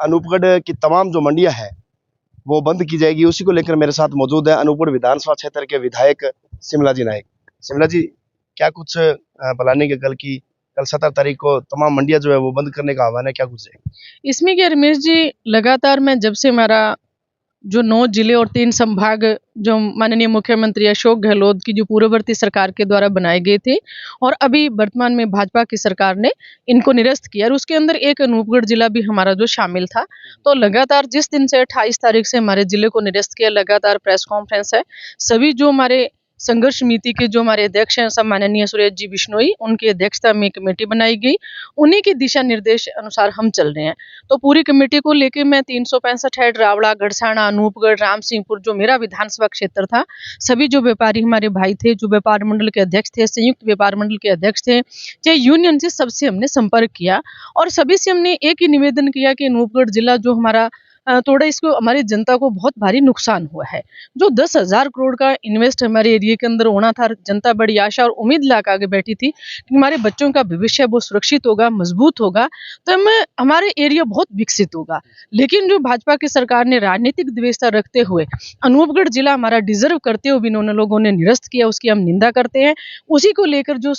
अनूपगढ़ की तमाम जो मंडियां हैं वो बंद की जाएगी। उसी को लेकर मेरे साथ मौजूद है अनूपगढ़ विधानसभा क्षेत्र के विधायक शिमला जी नायक। शिमला जी, क्या कुछ प्लानिंग है कल 17 तारीख को तमाम मंडियां जो है वो बंद करने का आह्वान है, क्या कुछ है इसमें? क्या रमेश जी, लगातार मैं जब से हमारा जो 9 जिले और 3 संभाग जो माननीय मुख्यमंत्री अशोक गहलोत की जो पूर्ववर्ती सरकार के द्वारा बनाए गए थे और अभी वर्तमान में भाजपा की सरकार ने इनको निरस्त किया और उसके अंदर एक अनूपगढ़ जिला भी हमारा जो शामिल था। तो लगातार जिस दिन से 28 तारीख से हमारे जिले को निरस्त किया, लगातार प्रेस कॉन्फ्रेंस है। सभी जो हमारे संघर्ष समिति के जो हमारे अध्यक्ष हैं सब माननीय सुरेश जी बिश्नोई, उनकी अध्यक्षता में कमेटी बनाई गई। उन्हीं के दिशा निर्देश अनुसार हम चल रहे हैं। तो पूरी कमेटी को लेकर मैं 365 हेड रावड़ा, गढ़साना, अनूपगढ़, रामसिंहपुर जो मेरा विधानसभा क्षेत्र था, सभी जो व्यापारी हमारे भाई थे, जो व्यापार मंडल के अध्यक्ष थे, संयुक्त व्यापार मंडल के अध्यक्ष थे, चाहे यूनियन से, सबसे हमने संपर्क किया और सभी से हमने एक ही निवेदन किया कि अनूपगढ़ जिला जो हमारा थोड़ा इसको हमारी जनता को बहुत भारी नुकसान हुआ है। जो 10,000 करोड़ का इन्वेस्ट हमारे एरिया के अंदर होना था, जनता बड़ी आशा और उम्मीद लगा के बैठी थी कि हमारे बच्चों का भविष्य वो सुरक्षित होगा, मजबूत होगा, तो हमारे एरिया बहुत विकसित होगा। लेकिन जो भाजपा की सरकार ने राजनीतिक द्वेषता रखते हुए अनूपगढ़ जिला हमारा डिजर्व करते हुए इन्होंने लोगों ने निरस्त किया, उसकी हम निंदा करते हैं। उसी को लेकर जो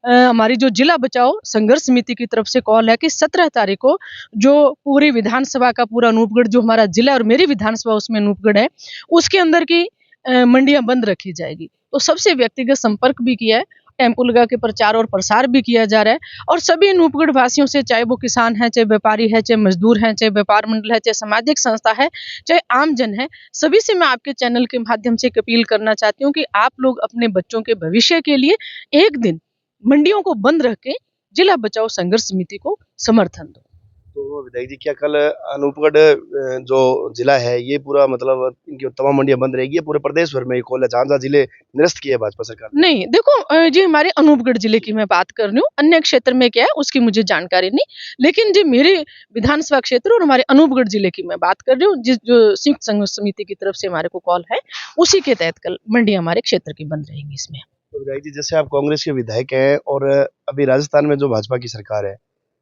हमारी जो जिला बचाओ संघर्ष समिति की तरफ से कॉल है कि 17 तारीख को जो पूरी विधानसभा का पूरा अनूपगढ़ जो हमारा जिला और मेरी विधानसभा उसमें अनूपगढ़ है, उसके अंदर की मंडियां बंद रखी जाएगी। तो सबसे व्यक्तिगत संपर्क भी किया है, टेम्पो लगा के प्रचार और प्रसार भी किया जा रहा है और सभी अनूपगढ़ वासियों से, चाहे वो किसान है, चाहे व्यापारी है, चाहे मजदूर है, चाहे व्यापार मंडल है, चाहे सामाजिक संस्था है, चाहे आम जन है, सभी से मैं आपके चैनल के माध्यम से एक अपील करना चाहती हूँ कि आप लोग अपने बच्चों के भविष्य के लिए एक दिन मंडियों को बंद रख के जिला बचाओ संघर्ष समिति को समर्थन दो। तो विधायक जी, क्या कल अनूपगढ़ जो जिला है ये पूरा मतलब इनकी तमाम मंडियां बंद रहेगी, पूरे प्रदेश भर में ये कॉल है जहां जहां जिले निरस्त किए भाजपा सरकार ने? नहीं, देखो, जी हमारे अनूपगढ़ जिले की मैं बात कर रही हूँ, अन्य क्षेत्र में क्या है उसकी मुझे जानकारी नहीं, लेकिन जो मेरे विधानसभा क्षेत्र और हमारे अनूपगढ़ जिले की मैं बात कर रही हूँ, जिस जो संयुक्त संघर्ष समिति की तरफ से हमारे को कॉल है, उसी के तहत कल मंडी हमारे क्षेत्र की बंद रहेंगी। इसमें तो विधायक जी, जैसे आप कांग्रेस के विधायक हैं और अभी राजस्थान में जो भाजपा की सरकार है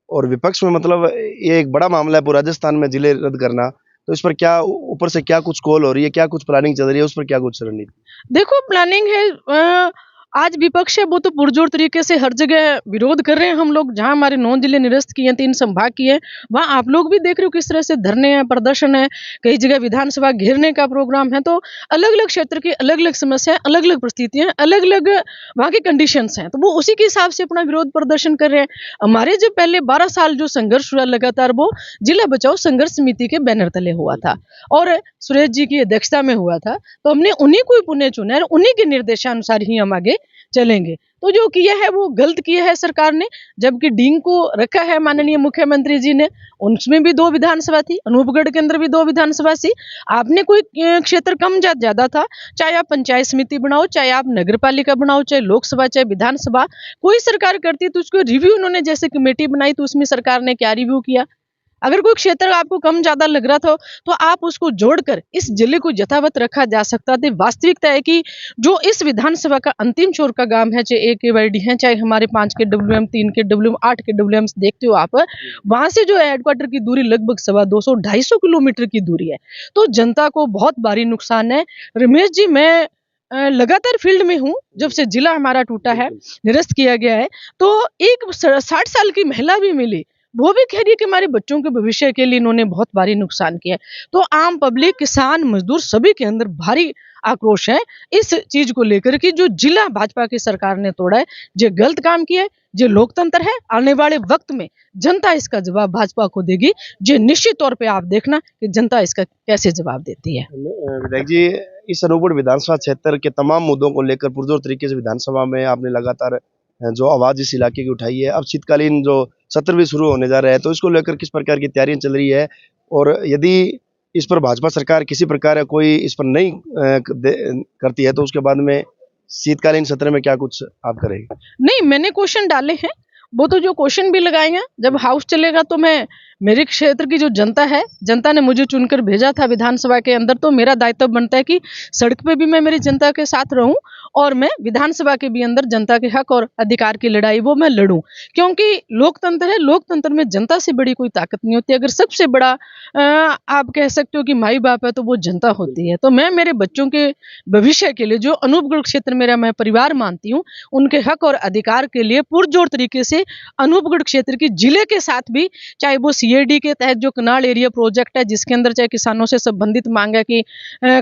और विपक्ष में, मतलब ये एक बड़ा मामला है पूरा राजस्थान में जिले रद्द करना, तो इस पर क्या ऊपर से क्या कुछ कॉल हो रही है, क्या कुछ प्लानिंग चल रही है, उस पर क्या कुछ रणनीति? देखो, प्लानिंग है, आज विपक्ष है वो तो पुरजोर तरीके से हर जगह विरोध कर रहे हैं। हम लोग जहां हमारे 9 जिले निरस्त किए हैं, 3 संभाग किए हैं, वहां आप लोग भी देख रहे हो किस तरह से धरने हैं, प्रदर्शन है, कई जगह विधानसभा घेरने का प्रोग्राम है। तो अलग अलग क्षेत्र की अलग अलग समस्याएं, अलग अलग परिस्थितियां, अलग अलग वहां की कंडीशंस हैं, तो वो उसी के हिसाब से अपना विरोध प्रदर्शन कर रहे हैं। हमारे जो पहले 12 साल जो संघर्ष हुआ लगातार, वो जिला बचाओ संघर्ष समिति के बैनर तले हुआ था और सुरेश जी की अध्यक्षता में हुआ था। तो हमने उन्हीं को ही पुण्य चुना है, उन्हीं के निर्देशानुसार ही हम आगे चलेंगे। तो जो किया है वो गलत किया है सरकार ने, जबकि डींग को रखा है माननीय मुख्यमंत्री जी ने, उसमें भी 2 विधानसभा थी, अनूपगढ़ के अंदर भी 2 विधानसभा थी। आपने कोई क्षेत्र कम ज्यादा था, चाहे आप पंचायत समिति बनाओ, चाहे आप नगर पालिका बनाओ, चाहे लोकसभा, चाहे विधानसभा, कोई सरकार करती तो उसको रिव्यू उन्होंने जैसे कमेटी बनाई, तो उसमें सरकार ने क्या रिव्यू किया? अगर कोई क्षेत्र आपको कम ज्यादा लग रहा था तो आप उसको जोड़कर इस जिले को यथावत रखा जा सकता था। वास्तविकता है कि जो इस विधानसभा का अंतिम छोर का गांव है, चाहे AKYD है, चाहे हमारे 5 के WM, 3 के WM, 8 के WM देखते हो आप, वहां से जो हेडक्वार्टर की दूरी लगभग 250-250 किलोमीटर की दूरी है। तो जनता को बहुत भारी नुकसान है। रमेश जी, मैं लगातार फील्ड में हूँ जब से जिला हमारा टूटा है, निरस्त किया गया है। तो एक 60 साल की महिला भी मिली, वो भी कह रही है कि हमारे बच्चों के भविष्य के लिए इन्होंने बहुत भारी नुकसान किया है। तो आम पब्लिक, किसान, मजदूर सभी के अंदर भारी आक्रोश है इस चीज को लेकर कि जो जिला भाजपा की सरकार ने तोड़ा है, जो गलत काम किया है, जो लोकतंत्र है। आने वाले वक्त में जनता इसका जवाब भाजपा को देगी, जो निश्चित तौर पे आप देखना कि जनता इसका कैसे जवाब देती है। विधायक जी, इस अनूपगढ़ विधानसभा क्षेत्र के तमाम मुद्दों को लेकर पुरजोर तरीके से विधानसभा में आपने लगातार जो आवाज इस इलाके की उठाई है। अब शीतकालीन जो सत्र भी शुरू होने जा रहा है, तो इसको लेकर किस प्रकार की तैयारियां चल रही है, और यदि इस पर भाजपा सरकार किसी प्रकार का कोई इस पर नहीं करती है तो उसके बाद में शीतकालीन सत्र में क्या कुछ आप करेंगे? नहीं, मैंने क्वेश्चन डाले हैं, वो तो जो क्वेश्चन भी लगाए हैं, जब हाउस चलेगा तो मैं मेरे क्षेत्र की जो जनता है, जनता ने मुझे चुनकर भेजा था विधानसभा के अंदर, तो मेरा दायित्व बनता है कि सड़क पे भी मैं मेरी जनता के साथ रहूं और मैं विधानसभा के भी अंदर जनता के हक और अधिकार की लड़ाई वो मैं लड़ूं। क्योंकि लोकतंत्र है, लोकतंत्र में जनता से बड़ी कोई ताकत नहीं होती। अगर सबसे बड़ा आप कह सकते हो कि माई बाप है तो वो जनता होती है। तो मैं मेरे बच्चों के भविष्य के लिए, जो अनूपगढ़ क्षेत्र मेरा मैं परिवार मानती हूँ, उनके हक और अधिकार के लिए पुरजोर तरीके से अनूपगढ़ क्षेत्र की जिले के साथ भी, चाहे वो सीएडी के तहत जो कनाल एरिया प्रोजेक्ट है, जिसके अंदर चाहे किसानों से संबंधित मांग है कि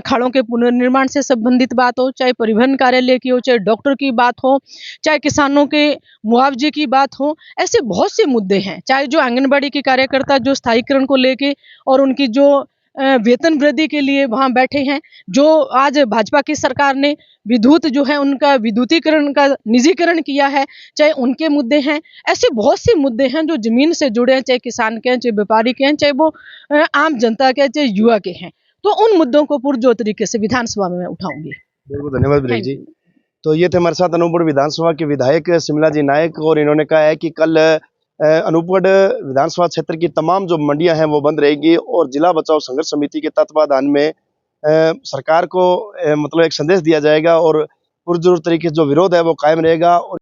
खाड़ों के पुनर्निर्माण से संबंधित बात हो, चाहे परिवहन कार्यालय की हो, चाहे डॉक्टर की बात हो, चाहे किसानों के मुआवजे की बात हो, ऐसे बहुत से मुद्दे हैं। चाहे जो आंगनबाड़ी की कार्यकर्ता जो स्थायीकरण को लेके और उनकी जो वेतन वृद्धि के लिए वहां बैठे हैं, जो आज भाजपा की सरकार ने विद्युत जो है उनका विद्युतीकरण का निजीकरण किया है, चाहे उनके मुद्दे हैं। ऐसे बहुत से मुद्दे हैं जो जमीन से जुड़े हैं, चाहे किसान के हैं, चाहे व्यापारी के हैं, चाहे वो आम जनता के हैं, चाहे युवा के हैं। तो उन मुद्दों को पुरजोर तरीके से विधानसभा में मैं उठाऊंगी। बहुत बहुत धन्यवाद ब्रेक जी। तो ये थे हमारे साथ अनूपगढ़ विधानसभा के विधायक शिमला जी नायक, और इन्होंने कहा है कि कल अनूपगढ़ विधानसभा क्षेत्र की तमाम जो मंडियां हैं वो बंद रहेगी, और जिला बचाओ संघर्ष समिति के तत्वाधान में सरकार को मतलब एक संदेश दिया जाएगा, और पुरजोर तरीके से जो विरोध है वो कायम रहेगा। और